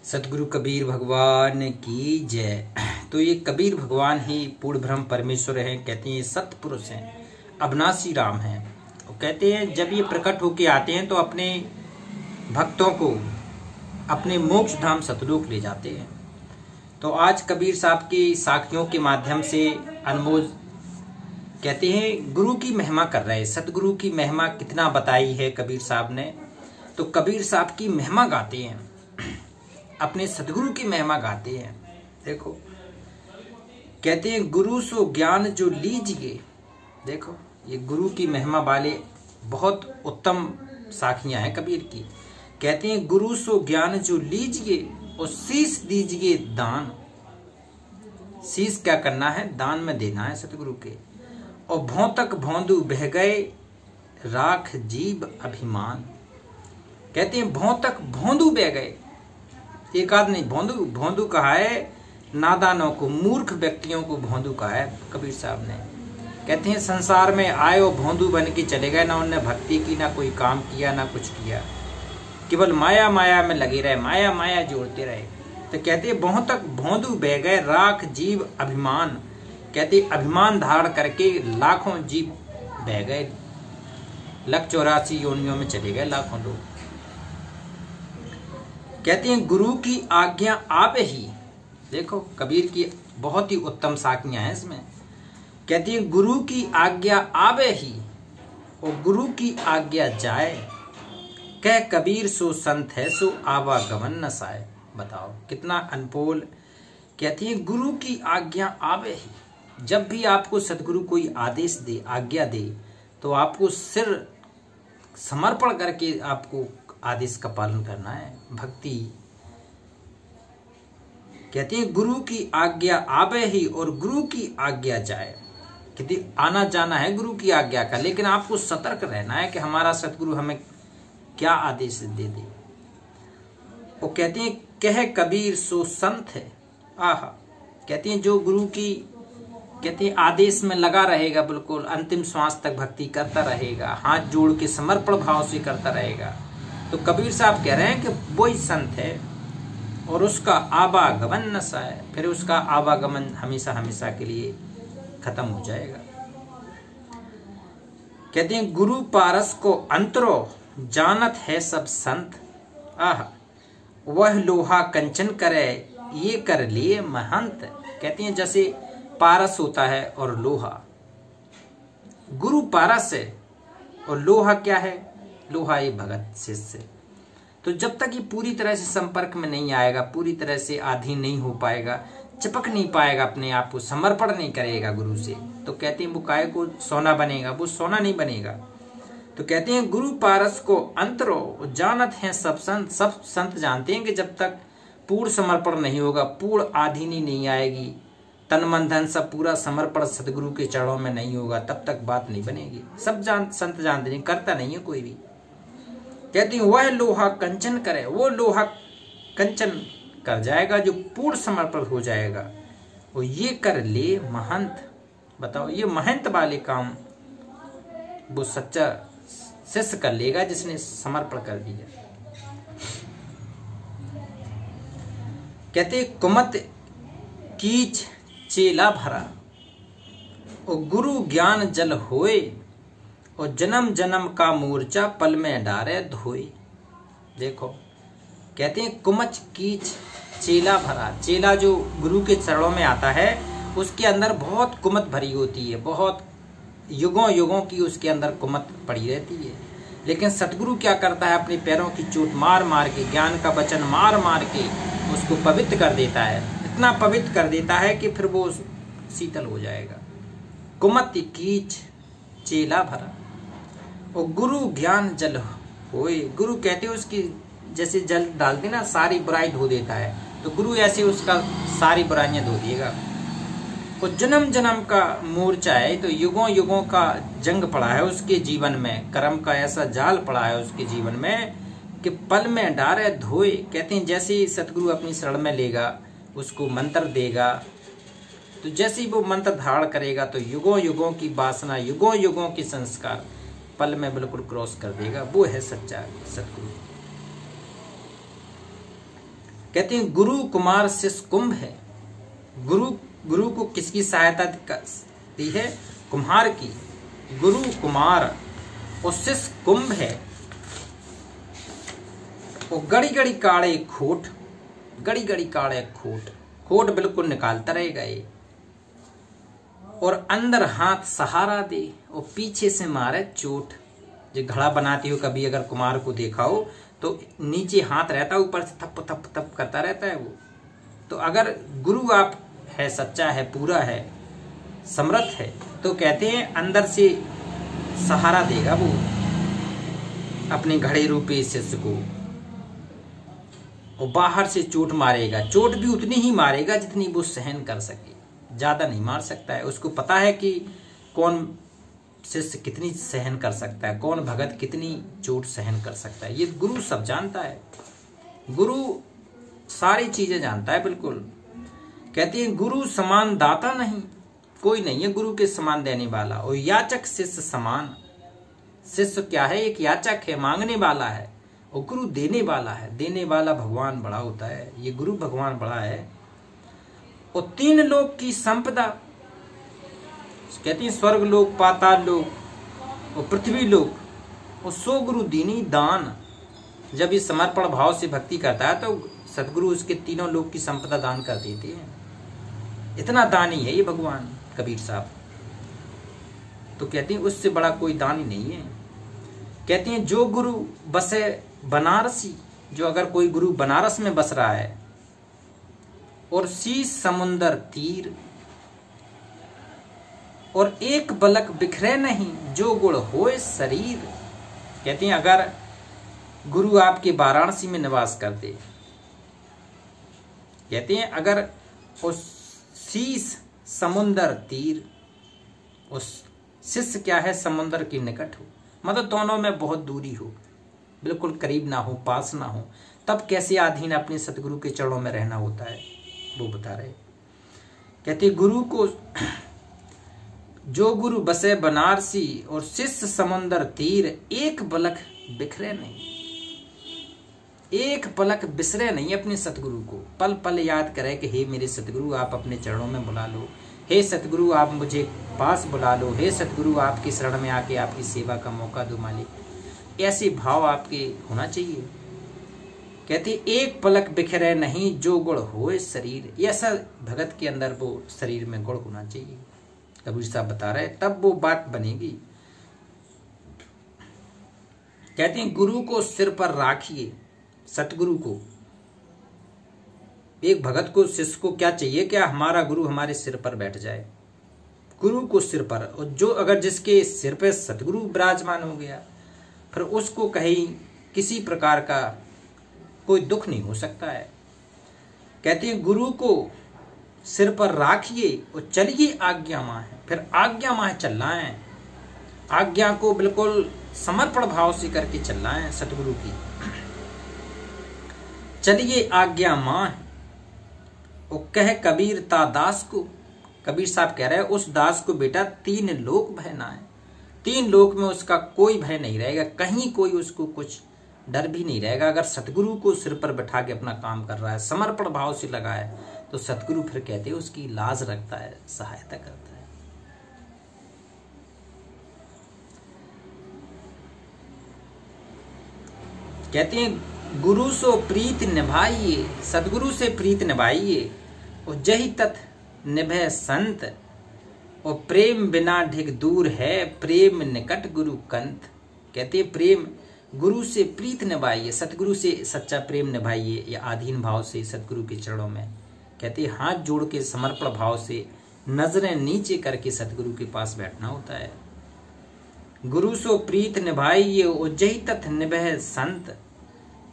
सतगुरु कबीर भगवान की जय। तो ये कबीर भगवान ही पूर्ण ब्रह्म परमेश्वर हैं। कहते हैं ये सतपुरुष हैं, अविनाशी राम हैं। और कहते हैं जब ये प्रकट होके आते हैं तो अपने भक्तों को अपने मोक्ष धाम सतलोक ले जाते हैं। तो आज कबीर साहब की साखियों के माध्यम से अनमोल कहते हैं गुरु की महिमा कर रहे हैं। सतगुरु की महिमा कितना बताई है कबीर साहब ने। तो कबीर साहब की महिमा गाते हैं, अपने सतगुरु की महिमा गाते हैं। देखो कहते हैं गुरु सो ज्ञान जो लीजिए। देखो ये गुरु की महिमा वाले बहुत उत्तम साखियां हैं कबीर की। कहते हैं गुरु सो ज्ञान जो लीजिए और शीश दीजिए दान। शीश क्या करना है? दान में देना है सतगुरु के। और भौतक भौंदू बह गए राख जीव अभिमान। कहते हैं भौतक भौंदू बह गए। एक आध नहीं, भौंदू भौंदू कहा है नादानों को, मूर्ख व्यक्तियों को भौंदू कहा है कबीर साहब ने। कहते हैं संसार में आए और भौंदू बन के चले गए, ना उन्होंने भक्ति की, ना कोई काम किया, ना कुछ किया, केवल माया माया में लगे रहे, माया माया जोड़ते रहे। तो कहते हैं भौतक भौंदू बह गए राख जीव अभिमान। कहते अभिमान धारण करके लाखों जीव बह गए, 184 योनियों में चले गए लाखों लोग। कहते हैं गुरु की आज्ञा आप ही। देखो कबीर की बहुत ही उत्तम साखियां हैं इसमें। कहती है गुरु की आज्ञा आवे ही और गुरु की आज्ञा जाए। कह कबीर सो संत है सो आवागमन न साए। बताओ कितना अनमोल। कहती है गुरु की आज्ञा आवे ही। जब भी आपको सतगुरु कोई आदेश दे, आज्ञा दे, तो आपको सिर समर्पण करके आपको आदेश का पालन करना है। भक्ति कहती है गुरु की आज्ञा आवे ही और गुरु की आज्ञा जाए। कहती आना जाना है गुरु की आज्ञा का, लेकिन आपको सतर्क रहना है कि हमारा सतगुरु हमें क्या आदेश दे दे। वो कहती है कह कबीर सो संत है। आहा कहती है जो गुरु की कहती है आदेश में लगा रहेगा, बिल्कुल अंतिम श्वास तक भक्ति करता रहेगा, हाथ जोड़ के समर्पण भाव से करता रहेगा, तो कबीर साहब कह रहे हैं कि वो ही संत है और उसका आवागमन न साए। फिर उसका आवागमन हमेशा हमेशा के लिए खत्म हो जाएगा। कहते हैं गुरु पारस को अंतरो जानत है सब संत। आह वह लोहा कंचन करे ये कर लिए महंत। कहती हैं जैसे पारस होता है और लोहा, गुरु पारस है और लोहा क्या है? लोहा ये भगत शिष्य। तो जब तक ये पूरी तरह से संपर्क में नहीं आएगा, पूरी तरह से आधीन नहीं हो पाएगा, चिपक नहीं पाएगा, अपने आप को समर्पण नहीं करेगा गुरु से, तो कहते हैं वो काय को सोना बनेगा, वो सोना नहीं बनेगा। तो कहते हैं गुरु पारस को अंतरो जानत है सब संत। सब संत जानते हैं कि जब तक पूर्ण समर्पण नहीं होगा, पूर्ण आधीनी नहीं आएगी, तन मन धन सब पूरा समर्पण सतगुरु के चरणों में नहीं होगा, तब तक बात नहीं बनेगी। सब संत जानते हैं, करता नहीं है कोई भी। कहती हूँ वह लोहा कंचन करे, वो लोहा कंचन कर जाएगा जो पूर्ण समर्पण हो जाएगा। वो ये कर ले महंत। बताओ ये महंत वाले काम वो सच्चा शिष्य कर लेगा जिसने समर्पण कर दिया। कहते कुमत कीच चेला भरा और गुरु ज्ञान जल होए और जन्म जन्म का मूर्छा पल में डारे धोए। देखो कहते हैं कुमच कीच चेला भरा। चेला जो गुरु के चरणों में आता है उसके अंदर बहुत कुमत भरी होती है, बहुत युगों युगों की उसके अंदर कुमत पड़ी रहती है। लेकिन सतगुरु क्या करता है? अपने पैरों की चोट मार मार के, ज्ञान का वचन मार मार के उसको पवित्र कर देता है। इतना पवित्र कर देता है कि फिर वो शीतल हो जाएगा। कुमत कीच चेला भरा और गुरु ज्ञान जल होए। गुरु कहते हैं उसकी जैसे जल डालते ना सारी बुराई धो देता है, तो गुरु ऐसे उसका सारी बुराइयां धो देगा। और जन्म जन्म का मोर्चा है, तो युगों युगों का जंग पड़ा है उसके जीवन में, कर्म का ऐसा जाल पड़ा है उसके जीवन में कि पल में डारे धोए। कहते हैं जैसे ही सतगुरु अपनी शरण में लेगा, उसको मंत्र देगा, तो जैसे ही वो मंत्र धारण करेगा तो युगों युगों की वासना, युगों युगों के संस्कार पल में बिल्कुल क्रॉस कर देगा। वो है सच्चा सतगुरु। कहते हैं गुरु कुमार शिष्य कुंभ है। गुरु को किसकी सहायता दी है? कुम्हार की। गुरु कुमार और शिष्य कुंभ है। और गड़ी गड़ी काड़े खोट, गड़ी गड़ी काड़े खोट, खोट बिल्कुल निकालता रहेगा ये। और अंदर हाथ सहारा दे और पीछे से मारे चोट। जो घड़ा बनाती हो कभी अगर कुम्हार को देखा हो तो नीचे हाथ रहता है, ऊपर से थप थप थप करता रहता है वो। तो अगर गुरु आप है, सच्चा है, पूरा है, समर्थ है, तो कहते हैं अंदर से सहारा देगा वो अपने घड़े रूपी शिष्य को, और बाहर से चोट मारेगा। चोट भी उतनी ही मारेगा जितनी वो सहन कर सके, ज्यादा नहीं मार सकता है। उसको पता है कि कौन शिष्य कितनी सहन कर सकता है, कौन भगत कितनी चोट सहन कर सकता है। ये गुरु सब जानता है। गुरु सारी चीजें जानता है बिल्कुल। कहते हैं गुरु समान दाता नहीं, कोई नहीं है गुरु के समान देने वाला। और याचक शिष्य समान। शिष्य क्या है? एक याचक है, मांगने वाला है, और गुरु देने वाला है। देने वाला भगवान बड़ा होता है, ये गुरु भगवान बड़ा है। और 3 लोक की संपदा, कहते हैं स्वर्ग लोक, पाताल लोक और पृथ्वी लोक, और 100 गुरु दीनी दान। जब ये समर्पण भाव से भक्ति करता है तो सदगुरु उसके 3 लोक की संपदा दान कर देते हैं। इतना दानी है ये भगवान कबीर साहब। तो कहते हैं उससे बड़ा कोई दान ही नहीं है। कहते हैं जो गुरु बसे बनारसी, जो अगर कोई गुरु बनारस में बस रहा है, और शीश समुंदर तीर, और एक बलक बिखरे नहीं जो गुण होए शरीर। कहते हैं अगर गुरु आपके वाराणसी में निवास करते, कहते हैं अगर उस शीश समुंदर तीर, उस शिष्य क्या है? समुंदर के निकट हो, मतलब दोनों में बहुत दूरी हो, बिल्कुल करीब ना हो, पास ना हो, तब कैसे अधीन अपने सतगुरु के चरणों में रहना होता है वो बता रहे। कहते गुरु को जो गुरु बसे बनारसी और शिष्य समुंदर तीर, एक पलक बिखरे नहीं, एक पलक बिसरे नहीं अपने सतगुरु को। पल पल याद करे कि हे मेरे सतगुरु आप अपने चरणों में बुला लो, हे सतगुरु आप मुझे पास बुला लो, हे सतगुरु आपकी शरण में आके आपकी सेवा का मौका दो मालिक। ऐसे भाव आपके होना चाहिए। कहते एक पलक बिखरे नहीं जो गुण होए शरीर, ऐसा भगत के अंदर वो शरीर में गुण होना चाहिए। कबीर साहब बता रहे तब वो बात बनेगी। कहते हैं गुरु को सिर पर राखिए। सतगुरु को, एक भगत को, शिष्य को क्या चाहिए? क्या हमारा गुरु हमारे सिर पर बैठ जाए, गुरु को सिर पर। और जो अगर जिसके सिर पे सतगुरु विराजमान हो गया, फिर उसको कहीं किसी प्रकार का कोई दुख नहीं हो सकता है। कहते हैं गुरु को सिर पर राखिए और चलिए आज्ञा माह है। फिर आज्ञा माह चलना है, आज्ञा को बिल्कुल समर्पण भाव से करके चलना है सतगुरु की। चलिए आज्ञा माह और कह कबीर ता दास को। कबीर साहब कह रहे हैं उस दास को बेटा 3 लोक भय ना है, 3 लोक में उसका कोई भय नहीं रहेगा, कहीं कोई उसको कुछ डर भी नहीं रहेगा। अगर सतगुरु को सिर पर बैठा के अपना काम कर रहा है, समर्पण भाव से लगा है, तो सतगुरु फिर कहते हैं उसकी लाज रखता है, सहायता करता है। कहते हैं गुरु सो प्रीत निभाइए, सतगुरु से प्रीत निभाइए। और जही तथ निभय संत, और प्रेम बिना ढिग दूर है, प्रेम निकट गुरु कंत। कहते हैं प्रेम, गुरु से प्रीत निभाइए, सतगुरु से सच्चा प्रेम निभाइए, या आधीन भाव से सतगुरु के चरणों में। कहते हैं हाथ जोड़ के समर्पण भाव से नजरें नीचे करके सतगुरु के पास बैठना होता है। गुरु सो प्रीत निभाइए उज्जही तथ निभय संत,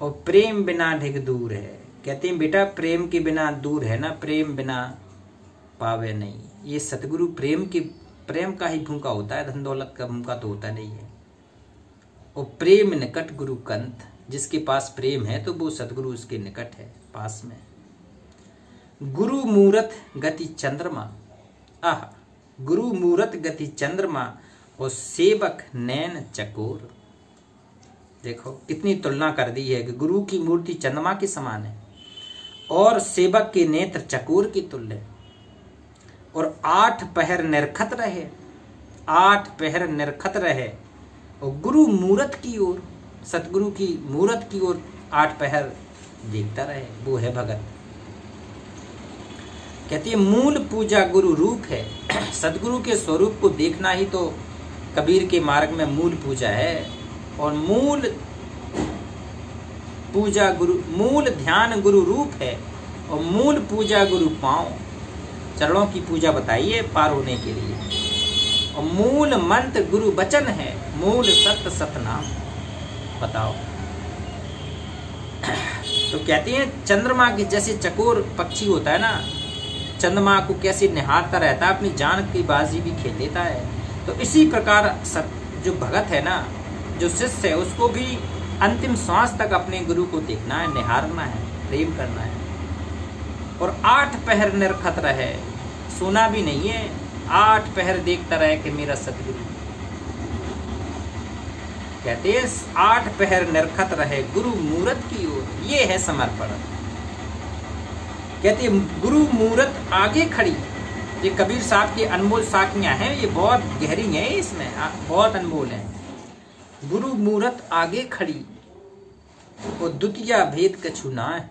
और प्रेम बिना ढिग दूर है। कहते हैं बेटा प्रेम के बिना दूर है ना, प्रेम बिना पावे नहीं। ये सतगुरु प्रेम का ही भूखा होता है, धन दौलत का भूखा तो होता नहीं है। और प्रेम निकट गुरु कंत, जिसके पास प्रेम है तो वो सतगुरु उसके निकट है, पास में। गुरु मूरत गति चंद्रमा, आह गुरु मूरत गति चंद्रमा, और सेवक नैन चकोर। देखो कितनी तुलना कर दी है कि गुरु की मूर्ति चंद्रमा के समान है, और सेवक के नेत्र चकोर के तुल्य, और 8 पहर निरखत रहे, 8 पहर निरखत रहे, और गुरु मूरत की ओर, सतगुरु की मूरत की ओर 8 पहर देखता रहे। वो है भगत। कहती है मूल पूजा गुरु रूप है। सतगुरु के स्वरूप को देखना ही तो कबीर के मार्ग में मूल पूजा है। और मूल पूजा गुरु, मूल ध्यान गुरु रूप है, और मूल पूजा गुरु पांव, चरणों की पूजा बताइए पार होने के लिए। और मूल मंत्र गुरु वचन है, मूल सत्य सतनाम। बताओ। तो कहते हैं चंद्रमा के जैसे चकोर पक्षी होता है ना, चंद्रमा को कैसे निहारता रहता है, अपनी जान की बाजी भी खेल लेता है। तो इसी प्रकार जो भगत है ना, जो शिष्य है, उसको भी अंतिम श्वास तक अपने गुरु को देखना है, निहारना है, प्रेम करना है। और 8 पहर निरखत रहे, सोना भी नहीं है, 8 पहर देखता रहे कि मेरा सतगुरु। कहते हैं 8 पहर निरखत रहे गुरु मूरत की ओर, ये है समर्पण। कहते हैं गुरु मूरत आगे खड़ी। ये कबीर साहब की अनमोल साखियां हैं, ये बहुत गहरी हैं, इसमें बहुत अनमोल है। गुरु मूरत आगे खड़ी, और द्वितीय भेद कछु नाय,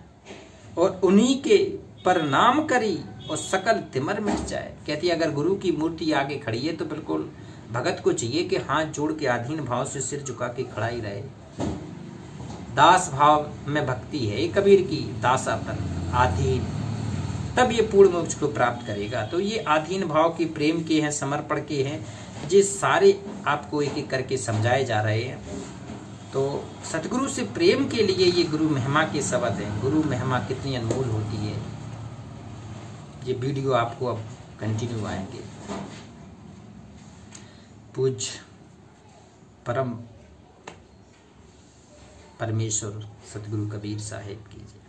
और उन्हीं के प्रणाम करी, और सकल तिमर मिट जाए। कहती है अगर गुरु की मूर्ति आगे खड़ी है तो बिल्कुल भगत को चाहिए कि हाथ जोड़ के आधीन भाव से सिर झुका के खड़ा ही रहे। दास भाव में भक्ति है कबीर की, दासापन, आधीन, तब ये पूर्ण मोक्ष को प्राप्त करेगा। तो ये आधीन भाव के, प्रेम के हैं, समर्पण के हैं, ये सारे आपको एक एक करके समझाए जा रहे हैं। तो सतगुरु से प्रेम के लिए ये गुरु महिमा के शब्द हैं। गुरु महिमा कितनी अनमोल होती है, ये वीडियो आपको अब कंटिन्यू आएंगे। पूज्य परम परमेश्वर सतगुरु कबीर साहिब की जय।